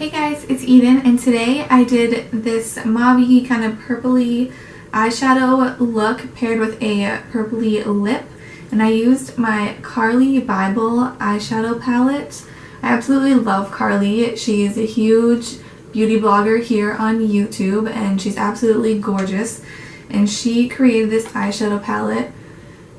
Hey guys, it's Eden, and today I did this mauve kind of purpley eyeshadow look paired with a purpley lip, and I used my Carli Bybel eyeshadow palette. I absolutely love Carli. She's a huge beauty blogger here on YouTube, and she's absolutely gorgeous, and she created this eyeshadow palette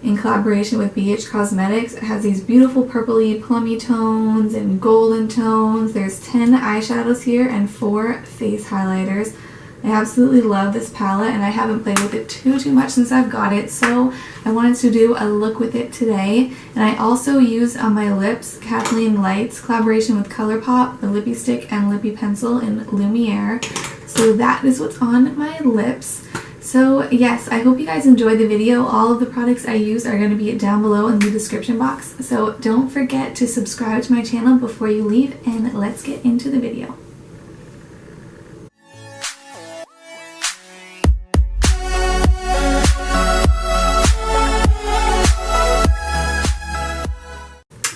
in collaboration with Biege Cosmetics. It has these beautiful purpley plummy tones and golden tones. There's 10 eyeshadows here and 4 face highlighters. I absolutely love this palette, and I haven't played with it too much since I've got it, so I wanted to do a look with it today. And I also used on my lips Kathleen Light's collaboration with Colourpop, the Lippie stick and Lippie pencil in Lumiere. So that is what's on my lips. So yes, I hope you guys enjoyed the video. All of the products I use are going to be down below in the description box. So don't forget to subscribe to my channel before you leave, and let's get into the video.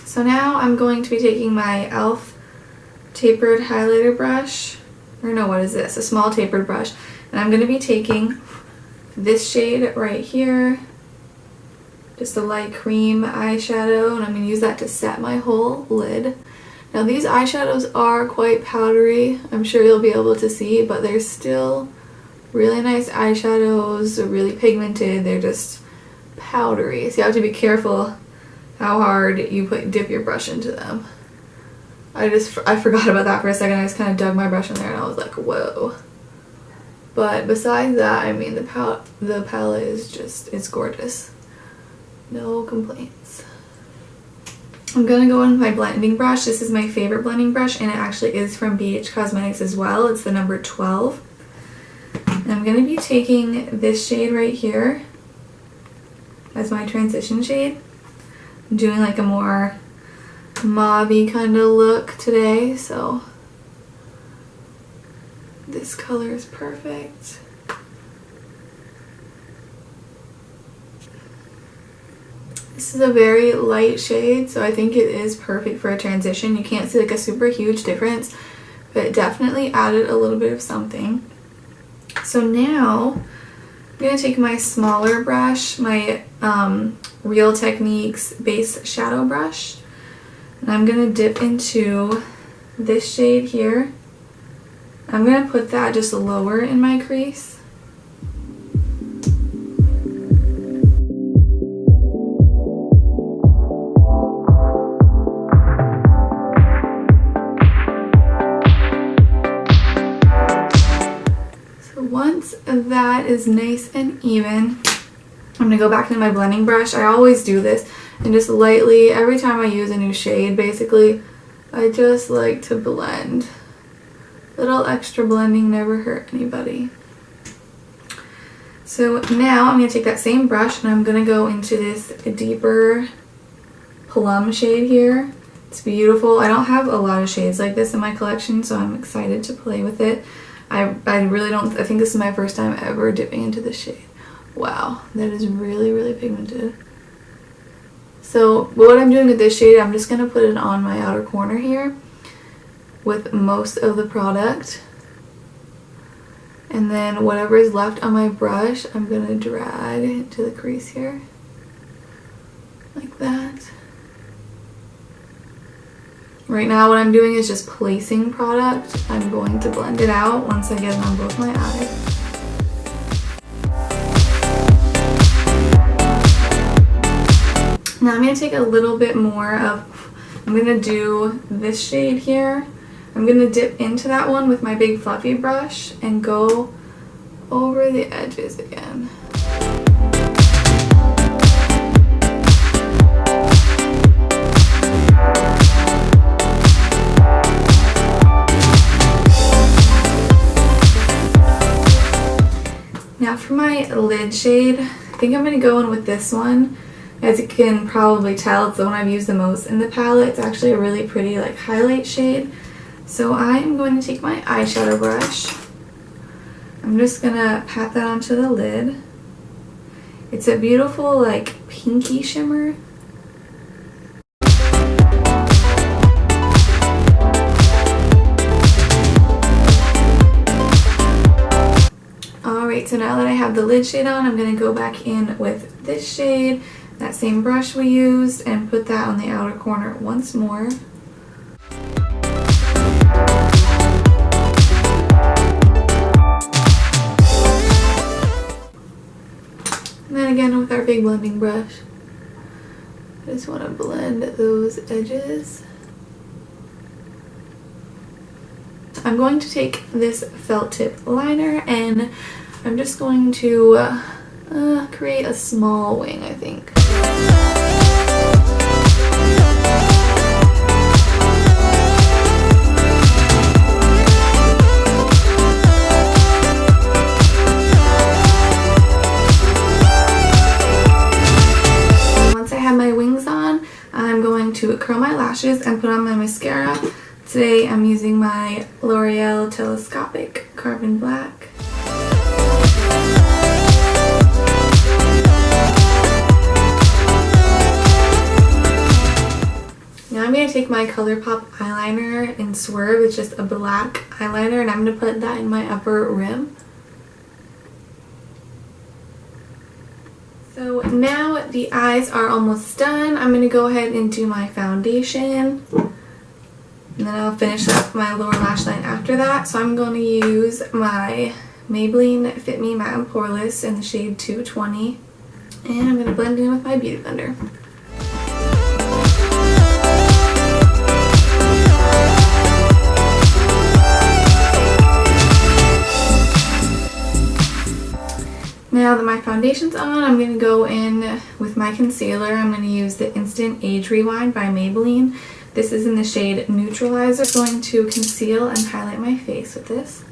So now I'm going to be taking my e.l.f. tapered highlighter brush, or no, what is this? A small tapered brush. And I'm going to be taking this shade right here, just a light cream eyeshadow, and I'm going to use that to set my whole lid. Now these eyeshadows are quite powdery, I'm sure you'll be able to see, but they're still really nice eyeshadows. They're really pigmented, they're just powdery, so you have to be careful how hard you dip your brush into them. I forgot about that for a second. I just kind of dug my brush in there and I was like, whoa. But besides that, I mean, the palette is just, it's gorgeous. No complaints. I'm going to go in with my blending brush. This is my favorite blending brush, and it actually is from Biege Cosmetics as well. It's the number 12. And I'm going to be taking this shade right here as my transition shade. I'm doing like a more mauve-y kind of look today, so this color is perfect. This is a very light shade, so I think it is perfect for a transition. You can't see like a super huge difference, but it definitely added a little bit of something. So now I'm going to take my smaller brush, my Real Techniques base shadow brush, and I'm going to dip into this shade here. I'm going to put that just lower in my crease. So once that is nice and even, I'm going to go back into my blending brush. I always do this, and just lightly, every time I use a new shade, basically, I just like to blend. Little extra blending never hurt anybody. So now I'm going to take that same brush and I'm going to go into this deeper plum shade here. It's beautiful. I don't have a lot of shades like this in my collection, so I'm excited to play with it. I really don't, I think this is my first time ever dipping into this shade. Wow, that is really pigmented. So what I'm doing with this shade, I'm just going to put it on my outer corner here with most of the product, and then whatever is left on my brush I'm going to drag into the crease here like that. Right now what I'm doing is just placing product. I'm going to blend it out once I get it on both my eyes. Now I'm going to take a little bit more of, I'm going to do this shade here. I'm going to dip into that one with my big fluffy brush and go over the edges again. Now for my lid shade, I think I'm going to go in with this one. As you can probably tell, it's the one I've used the most in the palette. It's actually a really pretty like highlight shade. So I'm going to take my eyeshadow brush. I'm just going to pat that onto the lid. It's a beautiful like pinky shimmer. so now that I have the lid shade on, I'm going to go back in with this shade, that same brush we used, and put that on the outer corner once more. And then again with our big blending brush, I just want to blend those edges. I'm going to take this felt tip liner and I'm just going to create a small wing, I think. Once I have my wings on, I'm going to curl my lashes and put on my mascara. Today I'm using my L'Oreal Telescopic Carbon Black. Now I'm going to take my Colourpop eyeliner in Swerve. It's just a black eyeliner, and I'm going to put that in my upper rim. So now the eyes are almost done. I'm going to go ahead and do my foundation. And then I'll finish up my lower lash line after that. So I'm going to use my Maybelline Fit Me Matte and Poreless in the shade 220. And I'm going to blend in with my Beauty Blender. Now that my foundation's on, I'm going to go in with my concealer. I'm going to use the Instant Age Rewind by Maybelline. This is in the shade Neutralizer. I'm going to conceal and highlight my face with this.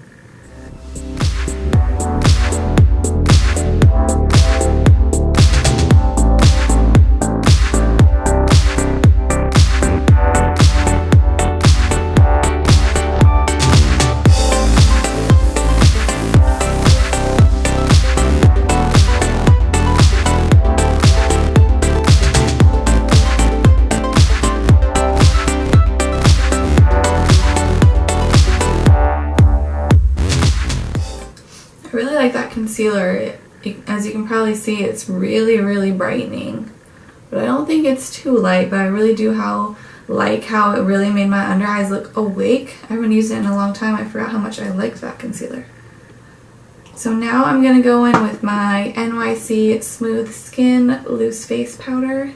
I really like that concealer. As you can probably see, it's really brightening. But I don't think it's too light, but I really do like how it really made my under eyes look awake. I haven't used it in a long time. I forgot how much I liked that concealer. So now I'm going to go in with my NYC Smooth Skin Loose Face Powder.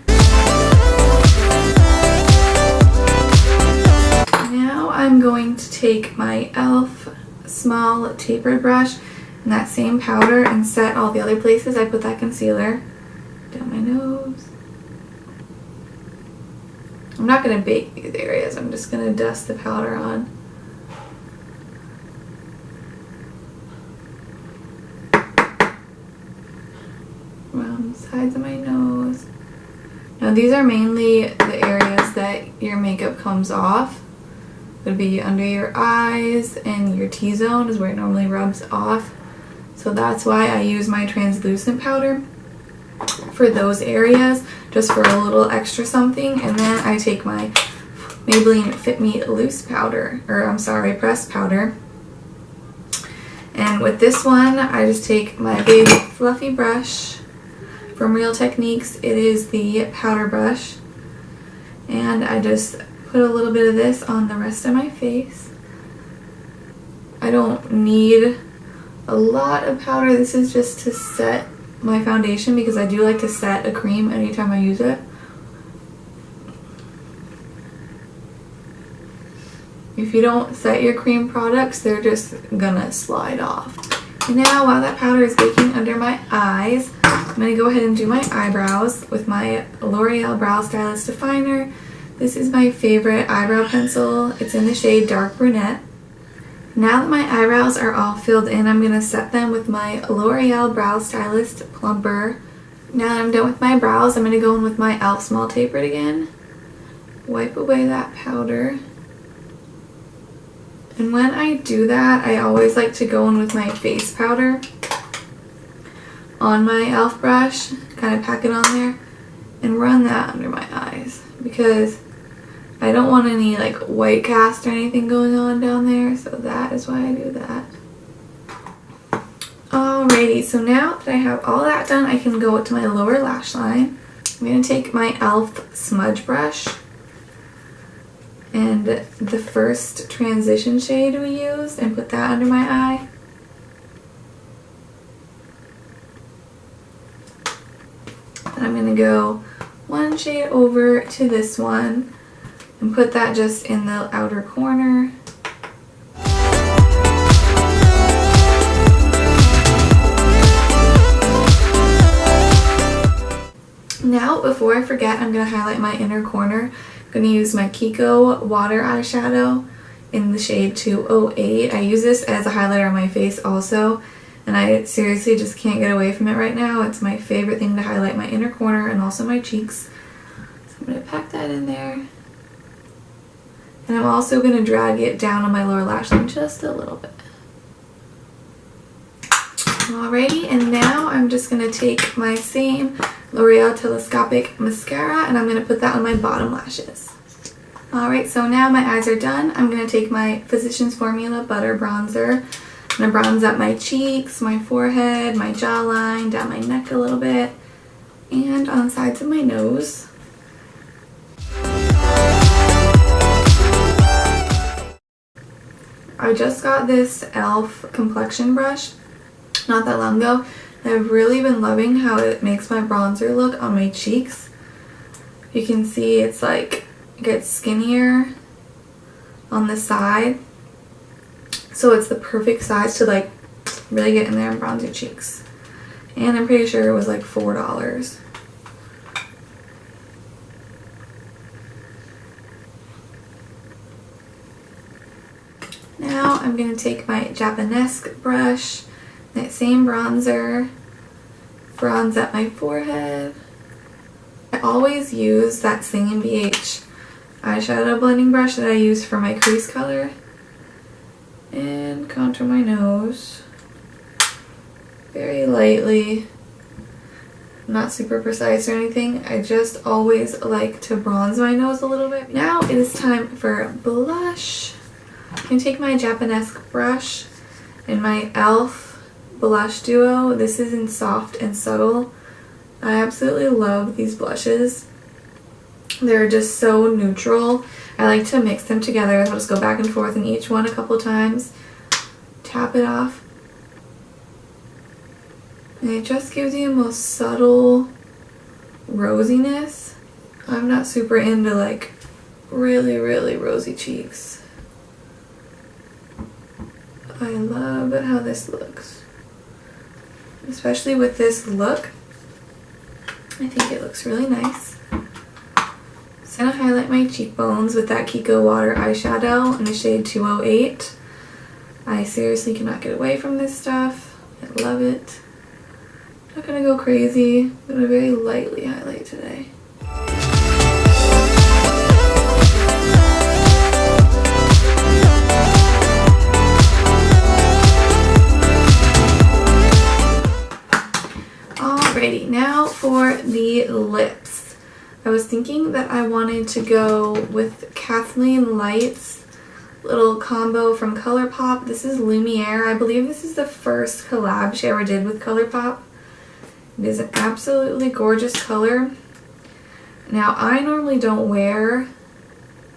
Now I'm going to take my e.l.f. small tapered brush and that same powder and set all the other places I put that concealer. Down my nose. I'm not going to bake these areas, I'm just going to dust the powder on. Around the sides of my nose. Now these are mainly the areas that your makeup comes off. It would be under your eyes and your T-zone is where it normally rubs off. So that's why I use my translucent powder for those areas, just for a little extra something. And then I take my Maybelline Fit Me Loose powder, pressed powder. And with this one, I just take my big fluffy brush from Real Techniques. It is the powder brush. And I just put a little bit of this on the rest of my face. I don't need a lot of powder. This is just to set my foundation because I do like to set a cream anytime I use it. If you don't set your cream products, they're just gonna slide off. And now while that powder is baking under my eyes, I'm gonna go ahead and do my eyebrows with my L'Oreal Brow Stylist Definer. This is my favorite eyebrow pencil. It's in the shade Dark Brunette. Now that my eyebrows are all filled in, I'm going to set them with my L'Oreal Brow Stylist Plumper. Now that I'm done with my brows, I'm going to go in with my e.l.f. Small Tapered again. Wipe away that powder. And when I do that, I always like to go in with my face powder on my e.l.f. brush, kind of pack it on there, and run that under my eyes because I don't want any like white cast or anything going on down there, so that is why I do that. Alrighty, so now that I have all that done, I can go to my lower lash line. I'm going to take my e.l.f. smudge brush and the first transition shade we used and put that under my eye. And I'm going to go one shade over to this one and put that just in the outer corner. Now, before I forget, I'm going to highlight my inner corner. I'm going to use my Kiko water eyeshadow in the shade 208. I use this as a highlighter on my face also, and I seriously just can't get away from it right now. It's my favorite thing to highlight my inner corner and also my cheeks. So I'm going to pack that in there. And I'm also going to drag it down on my lower lash line just a little bit. Alrighty, and now I'm just going to take my same Loreal telescopic mascara and I'm going to put that on my bottom lashes. Alright, so now my eyes are done. I'm going to take my Physicians Formula Butter Bronzer. I'm going to bronze up my cheeks, my forehead, my jawline, down my neck a little bit, and on the sides of my nose. I just got this e.l.f. complexion brush not that long ago. I've really been loving how it makes my bronzer look on my cheeks. You can see it's like, it gets skinnier on the side. So it's the perfect size to like really get in there and bronze your cheeks. And I'm pretty sure it was like $4. Now I'm going to take my Japanese brush, that same bronzer, bronze up my forehead. I always use that same biege eyeshadow blending brush that I use for my crease color. And contour my nose very lightly. Not super precise or anything. I just always like to bronze my nose a little bit. Now it is time for blush. I can take my Japanese brush and my e.l.f. blush duo. This is in Soft and Subtle. I absolutely love these blushes. They're just so neutral. I like to mix them together. I'll just go back and forth in each one a couple times. Tap it off. And it just gives you the most subtle rosiness. I'm not super into like really rosy cheeks. I love how this looks. Especially with this look. I think it looks really nice. So I'm going to highlight my cheekbones with that Kiko Water eyeshadow in the shade 208. I seriously cannot get away from this stuff. I love it. I'm not going to go crazy. I'm going to very lightly highlight today. Alrighty, now for the lips. I was thinking that I wanted to go with Kathleen Light's little combo from Colourpop. This is Lumiere. I believe this is the first collab she ever did with Colourpop. It is an absolutely gorgeous color. Now, I normally don't wear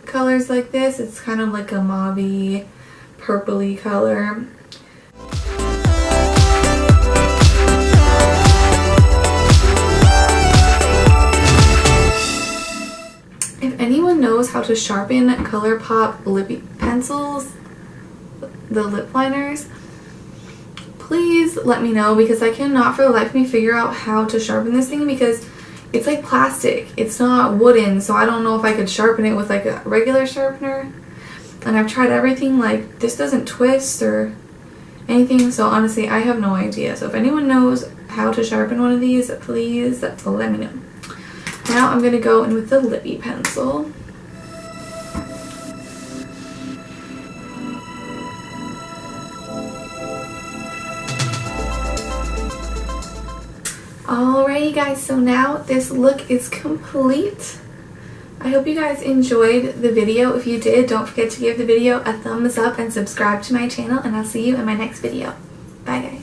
colors like this. It's kind of like a mauve-y, purpley color. If anyone knows how to sharpen Colourpop Lippie pencils, the lip liners, please let me know, because I cannot for the life of me figure out how to sharpen this thing, because it's like plastic. It's not wooden, so I don't know if I could sharpen it with like a regular sharpener. And I've tried everything, like this doesn't twist or anything, so honestly I have no idea. So if anyone knows how to sharpen one of these, please let me know. Now I'm going to go in with the Lippie pencil. Alrighty guys, so now this look is complete. I hope you guys enjoyed the video. If you did, don't forget to give the video a thumbs up and subscribe to my channel, and I'll see you in my next video. Bye guys.